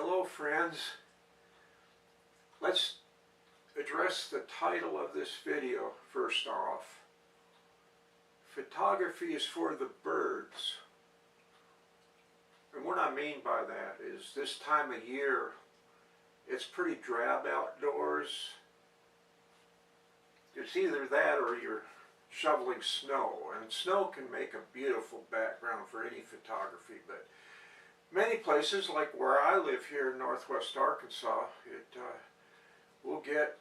Hello friends, let's address the title of this video first off. Photography is for the birds. And what I mean by that is this time of year, it's pretty drab outdoors. It's either that or you're shoveling snow, and snow can make a beautiful background for any photography, but many places, like where I live here in northwest Arkansas, we'll get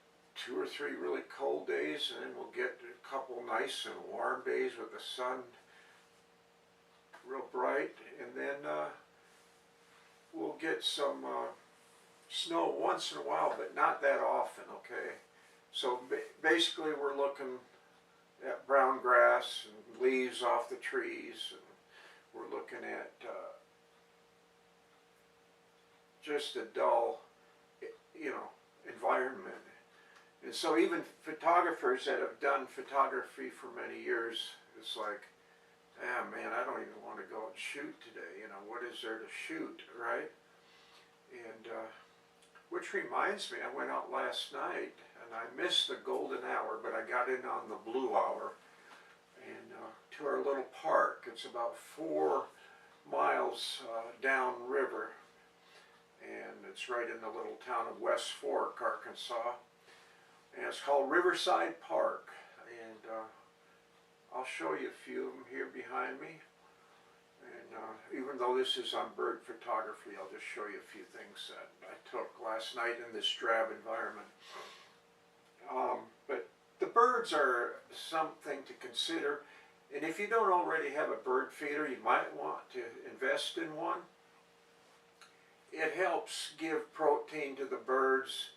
2 or 3 really cold days, and then we'll get a couple nice and warm days with the sun real bright, and then we'll get some snow once in a while, but not that often, okay? So basically we're looking at brown grass and leaves off the trees, and we're looking at just a dull, environment. And so even photographers that have done photography for many years, it's like, ah man, I don't even want to go and shoot today. What is there to shoot, right? And which reminds me, I went out last night and I missed the golden hour, but I got in on the blue hour, and to our little park. It's about 4 miles downriver, and it's right in the little town of West Fork, Arkansas, and it's called Riverside Park. And I'll show you a few of them here behind me, and even though this is on bird photography, I'll just show you a few things that I took last night in this drab environment. But the birds are something to consider, and if you don't already have a bird feeder, you might want to invest in one. It helps give protein to the birds,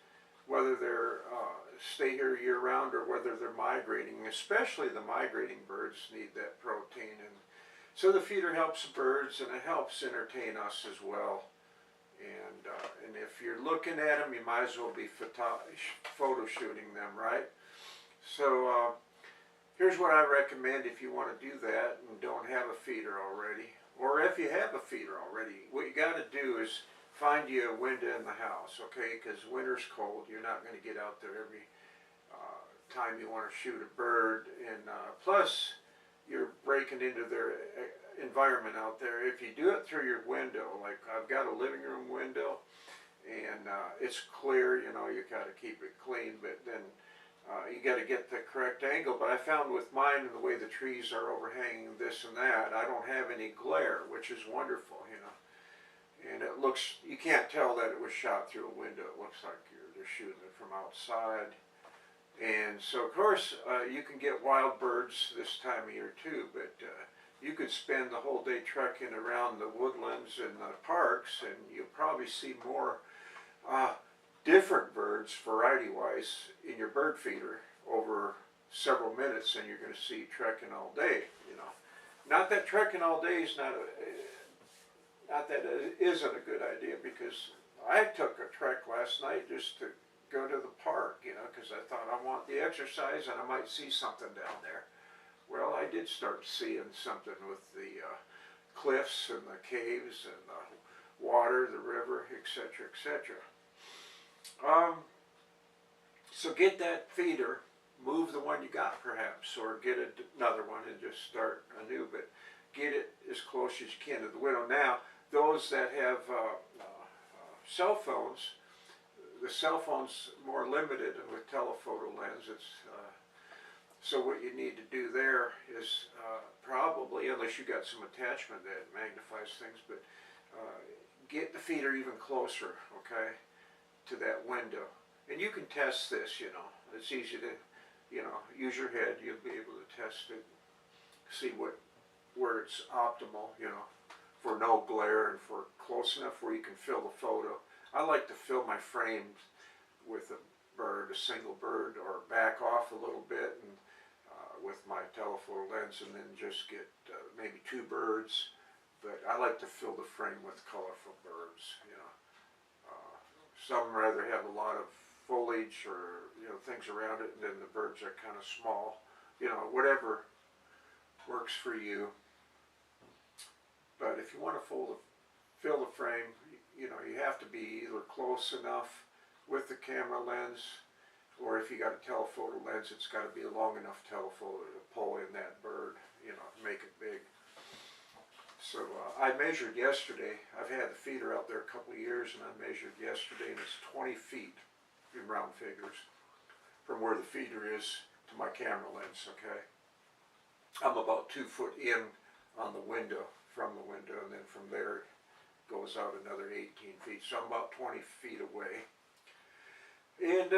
whether they're stay here year-round or whether they're migrating. Especially the migrating birds need that protein, and so the feeder helps the birds, and it helps entertain us as well. And if you're looking at them, you might as well be photo shooting them, right? So here's what I recommend if you want to do that and don't have a feeder already, or if you have a feeder already. What you got to do is find you a window in the house, okay? Because winter's cold. You're not going to get out there every time you want to shoot a bird, and plus you're breaking into their environment out there. If you do it through your window, like I've got a living room window, and it's clear, you got to keep it clean, but then you got to get the correct angle. But I found with mine, and the way the trees are overhanging this and that, I don't have any glare, which is wonderful, and it looks, you can't tell that it was shot through a window. It looks like they're shooting it from outside. And so of course you can get wild birds this time of year too, but you could spend the whole day trekking around the woodlands and the parks, and you'll probably see more different birds, variety-wise, in your bird feeder over several minutes than you're going to see trekking all day. Not that trekking all day is not that it isn't a good idea, because I took a trek last night just to go to the park, because I thought I want the exercise and I might see something down there. Well, I did start seeing something with the cliffs and the caves and the water, the river, etc., etc. So get that feeder, move the one you got perhaps, or get another one and just start anew, but get it as close as you can to the window. Now, those that have cell phones, the cell phone's more limited, and with telephoto lens, it's so what you need to do there is probably, unless you got some attachment that magnifies things, but get the feeder even closer, okay, to that window. And you can test this, it's easy to, use your head. You'll be able to test it, see where it's optimal, for no glare and for close enough where you can fill the photo. I like to fill my frames with a bird, a single bird, or back off a little bit and with my telephoto lens, and then just get maybe 2 birds. But I like to fill the frame with colorful birds. Some rather have a lot of foliage or things around it, and then the birds are kind of small. Whatever works for you. But if you want to fill the frame, you know, you have to be either close enough with the camera lens, or if you got a telephoto lens, it's got to be a long enough telephoto to pull in that bird, you know, make it big. So I measured yesterday. I've had the feeder out there a couple of years, and I measured yesterday, and it's 20 feet in round figures from where the feeder is to my camera lens, okay? I'm about 2 foot in on the window, from the window, and then from there it goes out another 18 feet. So I'm about 20 feet away. And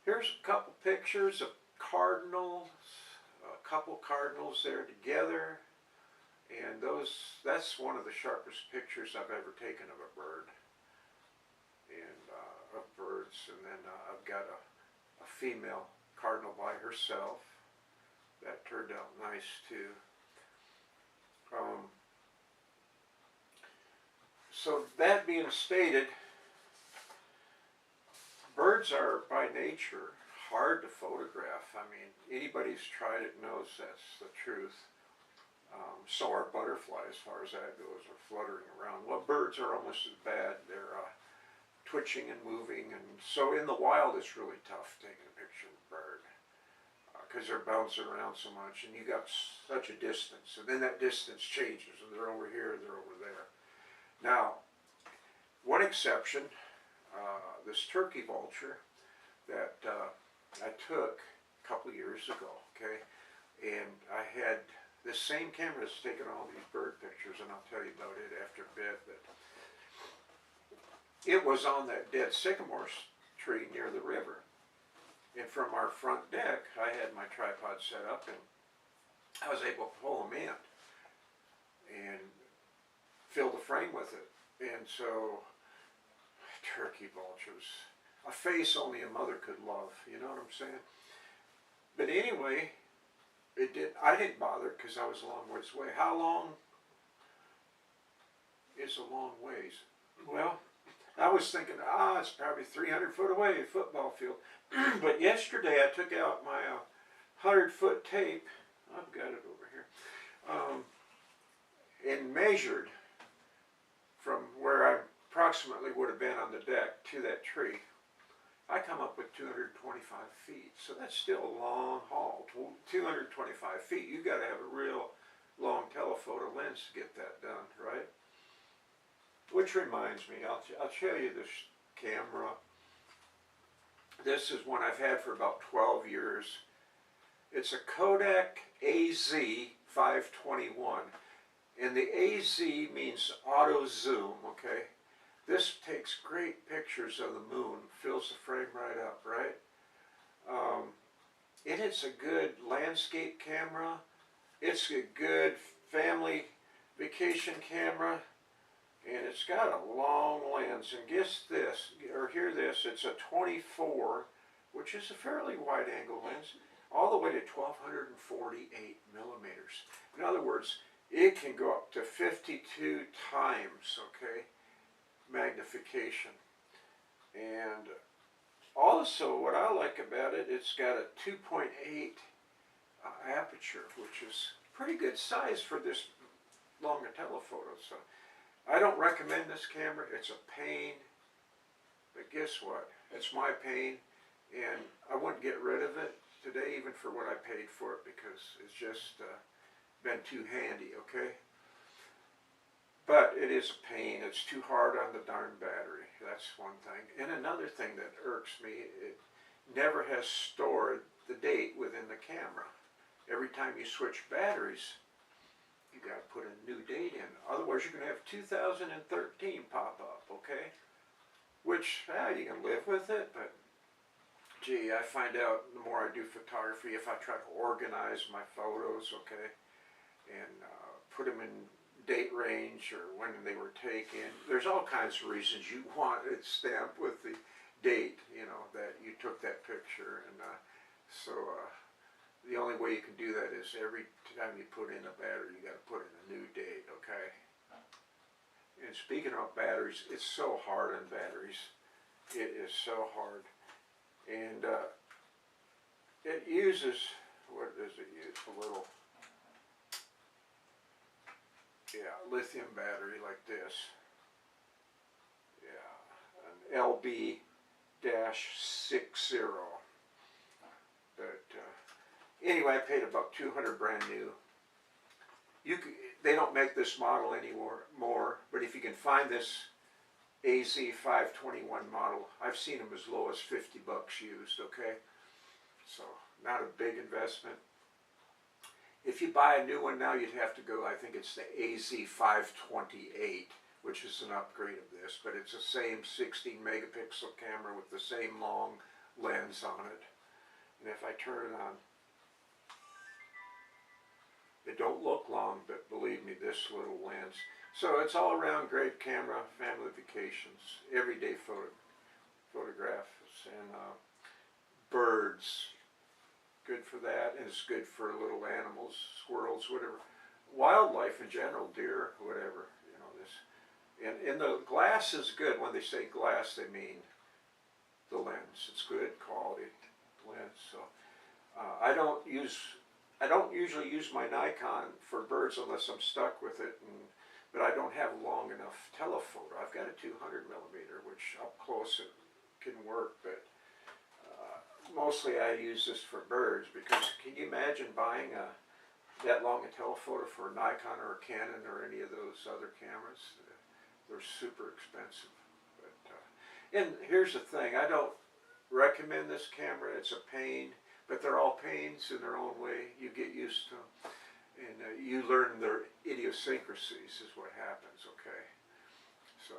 here's a couple pictures of cardinals, a couple cardinals there together. And that's one of the sharpest pictures I've ever taken of a bird, and of birds. And then I've got a female cardinal by herself. That turned out nice too. So that being stated, birds are by nature hard to photograph. I mean, anybody who's tried it knows that's the truth. So are butterflies, as far as that goes, are fluttering around. Well, birds are almost as bad. They're twitching and moving, and so in the wild it's really tough taking a picture of a bird because they're bouncing around so much, and you got such a distance, and then that distance changes, and they're over here, they're over there. Now, one exception, this turkey vulture that I took a couple of years ago, okay, and I had this same camera that's taken all these bird pictures, and I'll tell you about it after a bit, but it was on that dead sycamore tree near the river. And from our front deck, I had my tripod set up, and I was able to pull them in and fill the frame with it. And so, turkey vultures, a face only a mother could love, you know what I'm saying? But anyway, I didn't bother because I was a long ways away. How long is a long ways? Well, I was thinking, it's probably 300 foot away, a football field. But yesterday I took out my 100-foot tape. I've got it over here. And measured from where I approximately would have been on the deck to that tree. I come up with 225 feet, so that's still a long haul. 225 feet, you got to have a real long telephoto lens to get that done, right? Which reminds me, I'll show you this camera. This is one I've had for about 12 years. It's a Kodak AZ521, and the AZ means auto zoom, okay? This takes great pictures of the moon, fills the frame right up, right? And it's a good landscape camera. It's a good family vacation camera, and it's got a long lens. And guess this, or hear this, it's a 24, which is a fairly wide angle lens, all the way to 1248 millimeters. In other words, it can go up to 52 times, okay, magnification. And also what I like about it, it's got a 2.8 aperture, which is pretty good size for this longer telephoto. So I don't recommend this camera. It's a pain, but guess what? It's my pain, and I wouldn't get rid of it today even for what I paid for it, because it's just been too handy, okay? But it is a pain. It's too hard on the darn battery. That's one thing. And another thing that irks me, it never has stored the date within the camera. Every time you switch batteries, you got to put a new date in. Otherwise, you're going to have 2013 pop up, okay? Which, you can live with it, but gee, I find out the more I do photography, if I try to organize my photos, okay, and put them in date range or when they were taken. There's all kinds of reasons you want it stamped with the date, you know, that you took that picture. And so the only way you can do that is every time you put in a battery, you got to put in a new date, okay? And speaking of batteries, it's so hard on batteries. It is so hard. And it uses, what does it use? A little, lithium battery like this. LB-60. But anyway, I paid about $200 brand new. They don't make this model anymore, but if you can find this AZ521 model, I've seen them as low as $50 used, okay? So, not a big investment. If you buy a new one now, you'd have to go, I think it's the AZ528, which is an upgrade of this, but it's the same 16 megapixel camera with the same long lens on it. And if I turn it on, they don't look long, but believe me, this little lens. So it's all around great camera, family vacations, everyday photographs, and birds. Good for that, and it's good for little animals, squirrels, whatever. Wildlife in general, deer, whatever, you know, this. And the glass is good. When they say glass, they mean the lens. It's good quality lens. So I don't usually use my Nikon for birds unless I'm stuck with it, but I don't have long enough telephoto. I've got a 200 millimeter, which up close it can work, but mostly I use this for birds, because can you imagine buying that long a telephoto for a Nikon or a Canon or any of those other cameras? They're super expensive. But and here's the thing, I don't recommend this camera. It's a pain, but they're all pains in their own way. You get used to them, and you learn their idiosyncrasies is what happens, okay? So,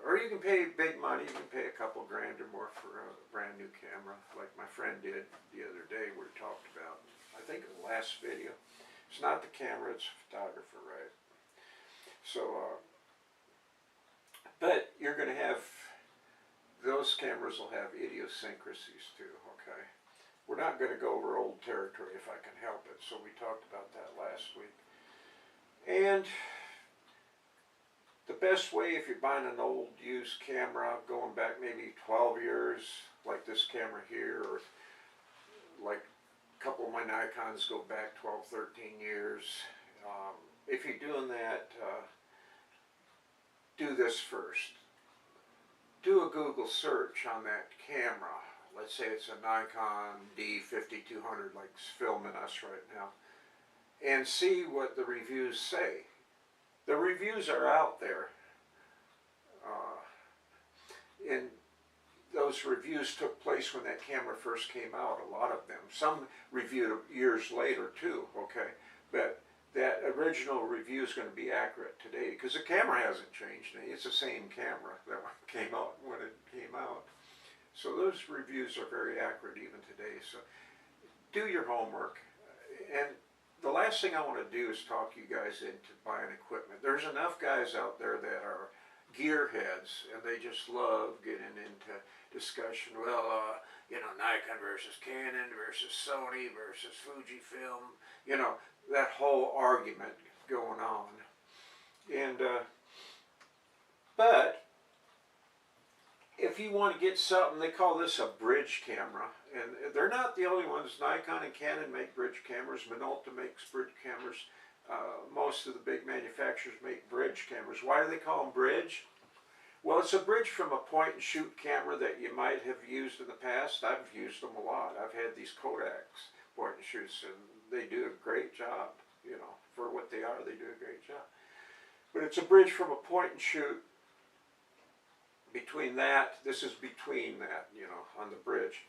or you can pay big money. You can pay a couple grand or more for a brand new camera, like my friend did the other day. We talked about, I think in the last video. It's not the camera, it's a photographer, right? So, but you're going to have, those cameras will have idiosyncrasies too, okay? We're not going to go over old territory if I can help it, so we talked about that last week. And the best way, if you're buying an old used camera going back maybe 12 years, like this camera here, or like a couple of my Nikons go back 12, 13 years. If you're doing that, do this first. Do a Google search on that camera. Let's say it's a Nikon D5200 like it's filming us right now, and see what the reviews say. The reviews are out there, and those reviews took place when that camera first came out, a lot of them. Some reviewed years later too, okay? But that original review is going to be accurate today, because the camera hasn't changed. It's the same camera that came out when it came out. So those reviews are very accurate even today. So do your homework. And the last thing I want to do is talk you guys into buying equipment. There's enough guys out there that are gearheads, and they just love getting into discussion. Well, you know, Nikon versus Canon versus Sony versus Fujifilm. You know, that whole argument going on. And but if you want to get something, they call this a bridge camera, and they're not the only ones. Nikon and Canon make bridge cameras. Minolta makes bridge cameras. Most of the big manufacturers make bridge cameras. Why do they call them bridge? Well, it's a bridge from a point-and-shoot camera that you might have used in the past. I've used them a lot. I've had these Kodaks point-and-shoots, and they do a great job. You know, for what they are, they do a great job. But it's a bridge from a point-and-shoot. Between that, this is between that, you know, on the bridge.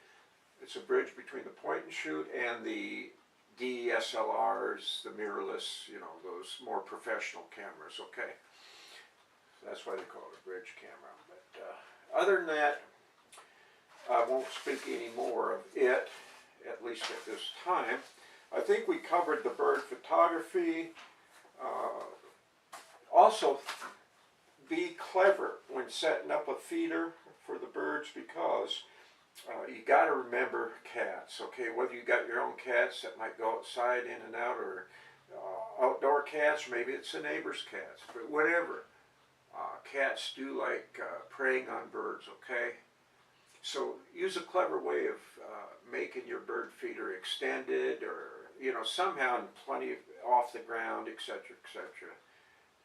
It's a bridge between the point-and-shoot and the DSLRs, the mirrorless, you know, those more professional cameras, okay? So that's why they call it a bridge camera. But other than that, I won't speak any more of it, at least at this time. I think we covered the bird photography. Also, be clever when setting up a feeder for the birds, because you got to remember cats, okay? Whether you got your own cats that might go outside in and out, or outdoor cats, or maybe it's a neighbor's cats, but whatever. Cats do like preying on birds, okay? So use a clever way of making your bird feeder extended, or, you know, somehow plenty off the ground, etc., etc.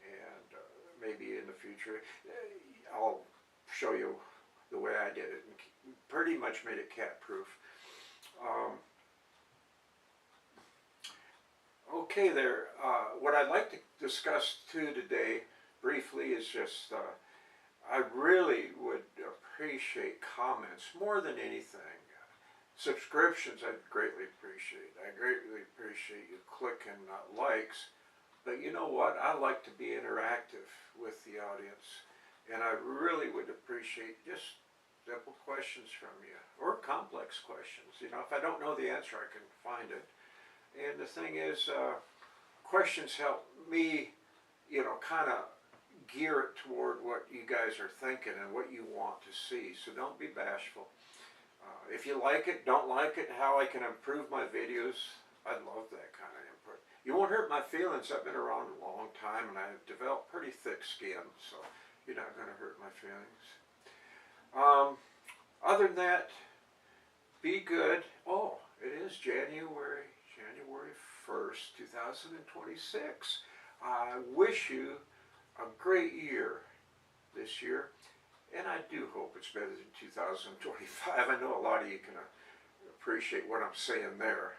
And maybe in the future I'll show you the way I did it, and pretty much made it cat proof. Okay there, what I'd like to discuss too today briefly is just, I really would appreciate comments more than anything. Subscriptions I'd greatly appreciate. I greatly appreciate you clicking likes. But you know what? I like to be interactive with the audience. And I really would appreciate just simple questions from you. Or complex questions. You know, if I don't know the answer, I can find it. And the thing is, questions help me, you know, kind of gear it toward what you guys are thinking and what you want to see. So don't be bashful. If you like it, don't like it, how I can improve my videos, I'd love that kind of input. You won't hurt my feelings. I've been around a long time and I've developed pretty thick skin, so you're not going to hurt my feelings. Other than that, be good. Oh, it is January 1st, 2026. I wish you a great year this year. And I do hope it's better than 2025. I know a lot of you can appreciate what I'm saying there.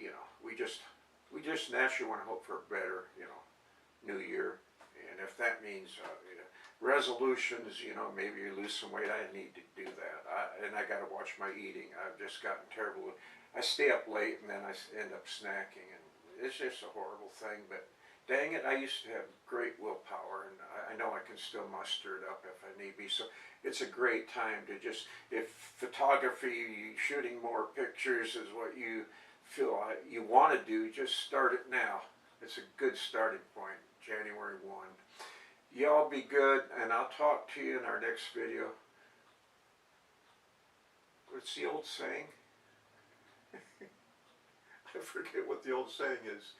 You know, we just naturally want to hope for a better, you know, new year. And if that means you know, resolutions, you know, maybe you lose some weight, I need to do that. And I got to watch my eating. I've just gotten terrible. I stay up late and then I end up snacking, and it's just a horrible thing. But dang it, I used to have great willpower, and I know I can still muster it up if I need be. So it's a great time to just, if photography, shooting more pictures is what you feel you want to do, just start it now. It's a good starting point, January 1. Y'all be good, and I'll talk to you in our next video. What's the old saying? I forget what the old saying is.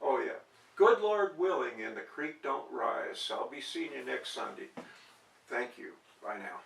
Oh yeah. Good Lord willing, and the creek don't rise. I'll be seeing you next Sunday. Thank you. Bye now.